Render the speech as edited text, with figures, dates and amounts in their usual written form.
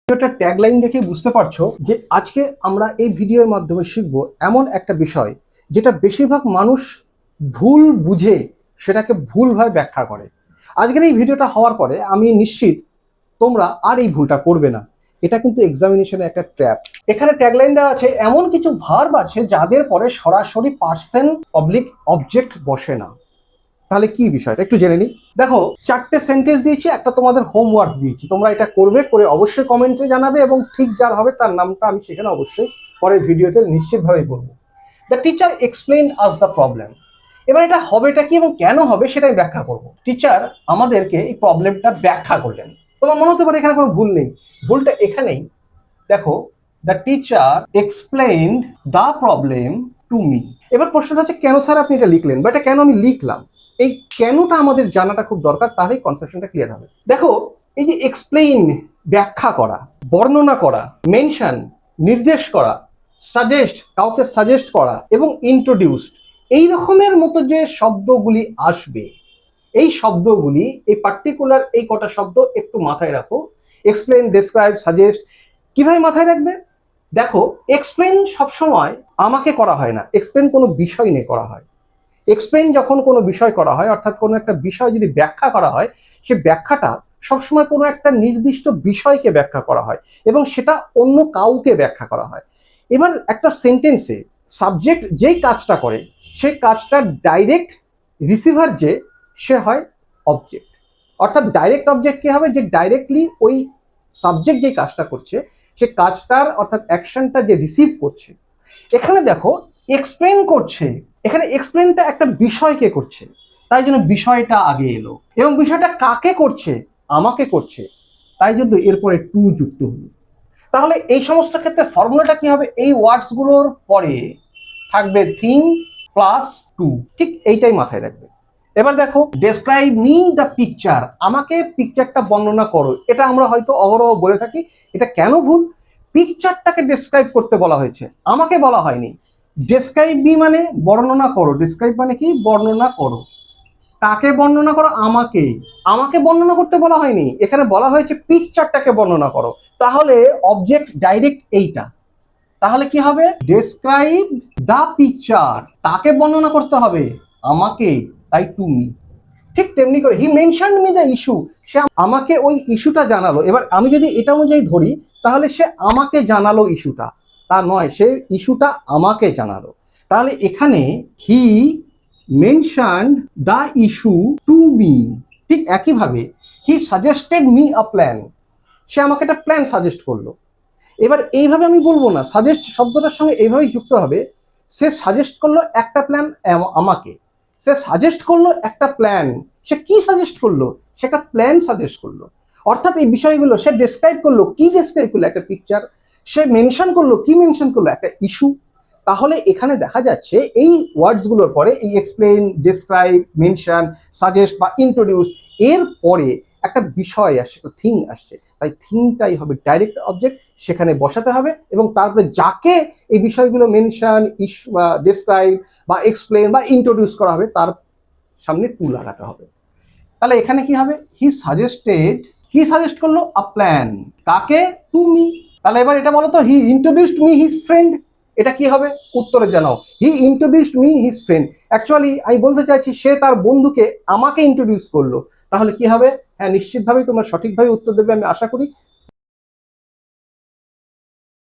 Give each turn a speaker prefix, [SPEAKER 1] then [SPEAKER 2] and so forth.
[SPEAKER 1] ভিডিওটার ট্যাগলাইন দেখে বুঝতে পারছো যে আজকে আমরা এই ভিডিওর মাধ্যমে শিখব এমন একটা বিষয় যেটা বেশিরভাগ মানুষ ভুল বুঝে সেটাকে ভুলভাবে ব্যাখ্যা করে। আজকের এই ভিডিওটা হওয়ার পরে আমি নিশ্চিত তোমরা আর এই ভুলটা করবে না। এটা কিন্তু এক্সামিনেশনে একটা ট্র্যাপ। এখানে ট্যাগলাইন দেওয়া আছে, এমন কিছু ভার্ব আছে যাদের পরে সরাসরি পার্সন পাবলিক অবজেক্ট বসে না। তাহলে কি বিষয়টা একটু জেনে নিই। দেখো, 4টে সেন্টেন্স দিয়েছি, একটা তোমাদের হোমওয়ার্ক দিয়েছি, তোমরা এটা করবে, করে অবশ্যই কমেন্টে জানাবে এবং ঠিক যার হবে তার নামটা আমি সেখানে অবশ্যই পরের ভিডিওতে নিশ্চিতভাবেই বলবো। The teacher explain us the problem. এবার এটা হবেটা কি এবং কেন হবে সেটাই ব্যাখ্যা করব। টিচার আমাদেরকে এই প্রবলেমটা ব্যাখ্যা করলেন। তোমার মনে হতে পারে এখানে কোনো ভুল নেই, ভুলটা এখানেই। দেখো, the teacher explained the problem to me. এবার প্রশ্নটা হচ্ছে কেন স্যার আপনি এটা লিখলেন বা এটা কেন আমি লিখলাম। এই কেনটা আমাদের জানাটা খুব দরকার, তাহলেই কনসেপশনটা ক্লিয়ার হবে। দেখো, এই যে এক্সপ্লেইন ব্যাখ্যা করা, বর্ণনা করা, মেনশন নির্দেশ করা, সাজেস্ট কাউকে সাজেস্ট করা এবং ইন্ট্রোডিউসড, এই রকমের মতো যে শব্দগুলি আসবে, এই শব্দগুলি, এই পার্টিকুলার এই কটা শব্দ একটু মাথায় রাখো। এক্সপ্লেইন, ডেসক্রাইব, সাজেস্ট কিভাবে মাথায় রাখবে? দেখো, এক্সপ্লেইন সবসময় আমাকে করা হয় না, এক্সপ্লেইন কোনো বিষয় নিয়ে করা হয়। এক্সপ্লেইন যখন কোনো বিষয় করা হয়, অর্থাৎ কোনো একটা বিষয় যদি ব্যাখ্যা করা হয়, সে ব্যাখ্যাটা সবসময় কোনো একটা নির্দিষ্ট বিষয়কে ব্যাখ্যা করা হয় এবং সেটা অন্য কাউকে ব্যাখ্যা করা হয়। এবার একটা সেন্টেন্সে সাবজেক্ট যেই কাজটা করে, সেই কাজটার ডাইরেক্ট রিসিভার যে, সে হয় অবজেক্ট। অর্থাৎ ডাইরেক্ট অবজেক্ট কি হবে? যে ডাইরেক্টলি ওই সাবজেক্ট যে কাজটা করছে, সে কাজটার অর্থাৎ অ্যাকশনটা যে রিসিভ করছে। এখানে দেখো, এক্সপ্লেন করছে, এখানে এক্সপ্লেনটা একটা বিষয়কে করছে, তাই জন্য বিষয়টা আগে এলো। এবং বিষয়টা কাকে করছে? আমাকে করছে, তাই জন্য এরপরে টু যুক্ত হলো। তাহলে এই সমস্ত ক্ষেত্রে ফর্মুলাটা কি হবে? এই ওয়ার্ডসগুলোর পরে থাকবে থিং প্লাস টু, ঠিক এইটাই মাথায় রাখবে। এবার দেখো, ডেসক্রাইব মি দ্য পিকচার, আমাকে পিকচারটা বর্ণনা করো। এটা আমরা হয়তো অহরহ বলে থাকি, এটা কেন ভুল? পিকচারটাকে ডেসক্রাইব করতে বলা হয়েছে, আমাকে বলা হয়নি। ডেসক্রাইব মি মানে বর্ণনা করো, ডেসক্রাইব মানে কি? বর্ণনা করো। কাকে বর্ণনা করো? আমাকে। আমাকে বর্ণনা করতে বলা হয়নি, এখানে বলা হয়েছে পিকচারটাকে বর্ণনা করো। তাহলে অবজেক্ট ডাইরেক্ট এইটা, তাহলে কি হবে? ডেসক্রাইব দ্য পিকচার, তাকে বর্ণনা করতে হবে, আমাকে, তাই টু মি। ঠিক তেমনি করে হি মেনশন মি দ্য ইস্যু, সে আমাকে ওই ইস্যুটা জানালো। এবার আমি যদি এটা অনুযায়ী ধরি, তাহলে সে আমাকে জানালো ইস্যুটা, তা নয়, সে ইস্যুটা আমাকে জানালো। তাহলে এখানে he mentioned the issue to me. ঠিক একইভাবে he suggested me a plan, সে আমাকে একটা প্ল্যান সাজেস্ট করলো। এবার এইভাবে আমি বলবো না, সাজেস্ট শব্দটার সঙ্গে এইভাবেই যুক্ত হবে, সে সাজেস্ট করলো একটা প্ল্যান আমাকে, সে সাজেস্ট করলো একটা প্ল্যান। সে কি সাজেস্ট করলো? সে একটা প্ল্যান সাজেস্ট করলো। অর্থাৎ এই বিষয়গুলো সে ডেসক্রাইব করলো, কি ডেসক্রাইব করলো? একটা পিকচার। সে মেনশন করলো, কি মেনশন করলো? একটা ইস্যু। তাহলে এখানে দেখা যাচ্ছে এই ওয়ার্ডসগুলোর পরে এই এক্সপ্লেইন, ডেসক্রাইব, মেনশন, সাজেস্ট বা ইন্ট্রোডিউস, এর পরে একটা বিষয় আসছে, একটা থিং আসছে, তাই থিংটাই হবে ডাইরেক্ট অবজেক্ট, সেখানে বসাতে হবে এবং তারপরে যাকে এই বিষয়গুলো মেনশন, ইস্যু বা ডেসক্রাইব বা এক্সপ্লেন বা ইন্ট্রোডিউস করা হবে, তার সামনে টু লাগাতে হবে। তাহলে এখানে কি হবে? হি সাজেস্টেড, কি সাজেস্ট করলো? আ প্ল্যান, কাকে? To me. তাহলে এবার এটা বলো তো, he introduced me his friend, এটা কি হবে? উত্তরে জানাও, he introduced me his friend. Actually আমি বলতে চাইছি সে তার বন্ধুকে আমাকে ইন্ট্রোডিউস করলো। তাহলে কি হবে? হ্যাঁ, নিশ্চিতভাবেই তোমরা সঠিকভাবে উত্তর দেবে আমি আশা করি।